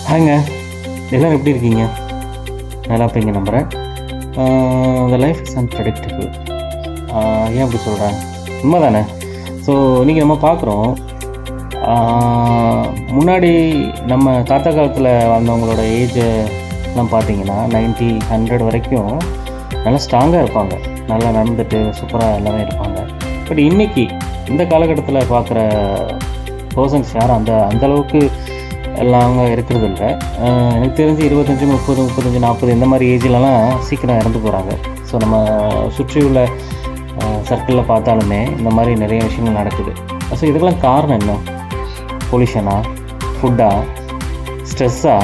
ஹாய்ங்க, எல்லோரும் எப்படி இருக்கீங்க? நல்லா இருப்பீங்க நம்புகிறேன். இந்த லைஃப் இஸ் அன்பிரடிக்டபிள். ஏன் அப்படி சொல்கிறேன்? உண்மை தானே. ஸோ இன்றைக்கி நம்ம பார்க்குறோம், முன்னாடி நம்ம தாத்தா காலத்தில் வாழ்ந்தவங்களோட ஏஜெலாம் பார்த்தீங்கன்னா 90, 100 வரைக்கும் நல்லா ஸ்ட்ராங்காக இருப்பாங்க, நல்லா நடந்துட்டு சூப்பராக எல்லாமே இருப்பாங்க. பட் இன்றைக்கி இந்த காலகட்டத்தில் பார்க்குற பர்சன்ஸ் யாரும் அந்தளவுக்கு எல்லாம் இருக்கிறது இல்லை. எனக்கு தெரிஞ்சு 25, 30, 35, 40 இந்த மாதிரி ஏஜ்லலாம் சீக்கிரம் இறந்து போகிறாங்க. ஸோ நம்ம சுற்றியுள்ள சர்க்கிளில் பார்த்தாலுமே இந்த மாதிரி நிறைய விஷயங்கள் நடக்குது. ஸோ இதுக்கெல்லாம் காரணம் என்ன? பொல்யூஷனா, ஃபுட்டா, ஸ்ட்ரெஸ்ஸா,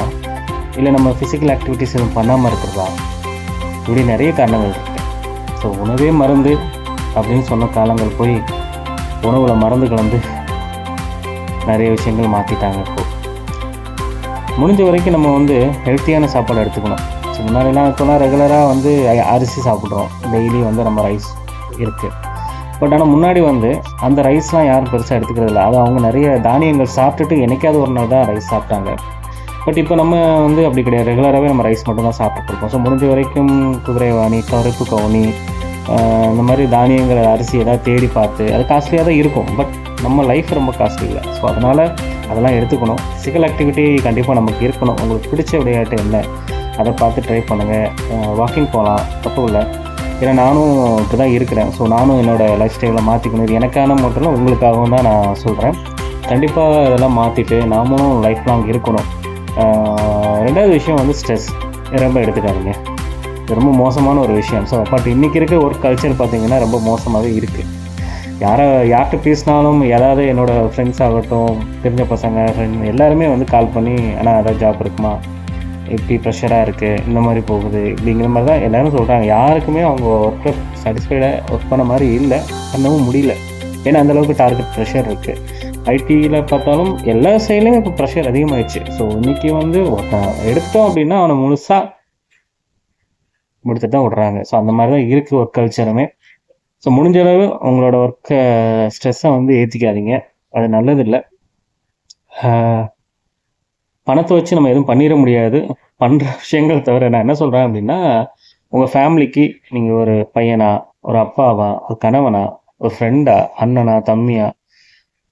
இல்லை நம்ம ஃபிசிக்கல் ஆக்டிவிட்டிஸ் எதுவும் பண்ணாமல் இருக்கிறதா? இப்படி நிறைய காரணங்கள் இருக்குது. ஸோ உணவே மருந்து அப்படின்னு சொன்ன காலங்கள் போய் உணவில் மருந்து கலந்து நிறைய விஷயங்கள் மாற்றிட்டாங்க. இப்போது முடிஞ்ச வரைக்கும் நம்ம ஹெல்த்தியான சாப்பாடு எடுத்துக்கணும். ஸோ முன்னாடிலாம் இப்போலாம் ரெகுலராக அரிசி சாப்பிட்றோம், டெய்லி நம்ம ரைஸ் இருக்குது. பட் ஆனால் முன்னாடி அந்த ரைஸ்லாம் யாரும் பெருசாக எடுத்துக்கிறது இல்லை. அது அவங்க நிறைய தானியங்கள் சாப்பிட்டுட்டு என்றைக்காவது ஒரு நாள் தான் ரைஸ் சாப்பிட்டாங்க. பட் இப்போ நம்ம அப்படி கிடையாது, ரெகுலராகவே நம்ம ரைஸ் மட்டும் தான் சாப்பிட்டுருக்கோம். ஸோ முடிஞ்ச வரைக்கும் குதிரைவாணி, கருப்பு கவுனி, இந்த மாதிரி தானியங்கள் அரிசி எதாவது தேடி பார்த்து, அது காஸ்ட்லியாக தான் இருக்கும். பட் நம்ம லைஃப் ரொம்ப காஸ்ட்லி இல்லை. ஸோ அதனால் அதெல்லாம் எடுத்துக்கணும். ஃபிசிக்கல் ஆக்டிவிட்டி கண்டிப்பாக நமக்கு இருக்கணும். உங்களுக்கு பிடிச்ச விளையாட்டு என்ன அதை பார்த்து ட்ரை பண்ணுங்கள். வாக்கிங் போகலாம், தப்பு இல்லை. ஏன்னா நானும் இப்படி தான் இருக்கிறேன். ஸோ நானும் என்னோடய லைஃப் ஸ்டைலை மாற்றிக்கணும். இது எனக்கான மட்டும் இல்லை, உங்களுக்காகவும் தான் நான் சொல்கிறேன். கண்டிப்பாக இதெல்லாம் மாற்றிட்டு நாமளும் லைஃப் லாங் இருக்கணும். ரெண்டாவது விஷயம் ஸ்ட்ரெஸ் ரொம்ப எடுத்துக்காதீங்க. இது ரொம்ப மோசமான ஒரு விஷயம். ஸோ பட் இன்றைக்கி இருக்க ஒர்க் கல்ச்சர் பார்த்திங்கன்னா ரொம்ப மோசமாகவே இருக்குது. யார்கிட்ட பேசினாலும் ஏதாவது என்னோடய ஃப்ரெண்ட்ஸ் ஆகட்டும், தெரிஞ்ச பசங்க ஃப்ரெண்ட் எல்லாருமே கால் பண்ணி, ஆனால் அதாவது ஜாப் இருக்குமா, இப்படி ப்ரெஷராக இருக்குது, இந்த மாதிரி போகுது, இப்படிங்கிற மாதிரி தான் எல்லோரும் சொல்கிறாங்க. யாருக்குமே அவங்க ஒர்க்கை சாட்டிஸ்ஃபைடாக ஒர்க் பண்ண மாதிரி இல்லை, பண்ணவும் முடியல. ஏன்னா அந்தளவுக்கு டார்கெட் ப்ரெஷர் இருக்குது. ஐடியில் பார்த்தாலும் எல்லா சைட்லேயும் இப்போ ப்ரெஷர் அதிகமாகிடுச்சு. ஸோ இன்றைக்கி எடுத்தோம் அப்படின்னா அவனை முழுசாக முடித்துட்டு தான் விட்றாங்க. ஸோ அந்த மாதிரி தான் இருக்குது ஒர்க் கல்ச்சருமே. ஸோ முடிஞ்ச அளவு உங்களோட ஒர்க்கை ஸ்ட்ரெஸ்ஸை ஏற்றிக்காதீங்க, அது நல்லதில்லை. பணத்தை வச்சு நம்ம எதுவும் பண்ணிட முடியாது. பண்ணுற விஷயங்கள் தவிர நான் என்ன சொல்கிறேன் அப்படின்னா, உங்கள் ஃபேமிலிக்கு நீங்கள் ஒரு பையனா, ஒரு அப்பாவா, ஒரு கணவனா, ஒரு ஃப்ரெண்டா, அண்ணனா, தம்பியா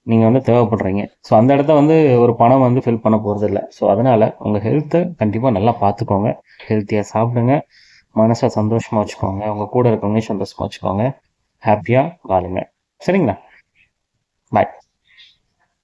நீங்கள் தேவைப்படுறீங்க. ஸோ அந்த இடத்த ஒரு பணம் ஃபில் பண்ண போகிறதில்ல. ஸோ அதனால் உங்கள் ஹெல்த்தை கண்டிப்பாக நல்லா பார்த்துக்கோங்க. ஹெல்த்தியாக சாப்பிடுங்க, மனசை சந்தோஷமாக வச்சுக்கோங்க, உங்கள் கூட இருக்கவங்க சந்தோஷமாக வச்சுக்கோங்க, ஹாப்பியாக வாழுங்க. சரிங்களா? பாய்.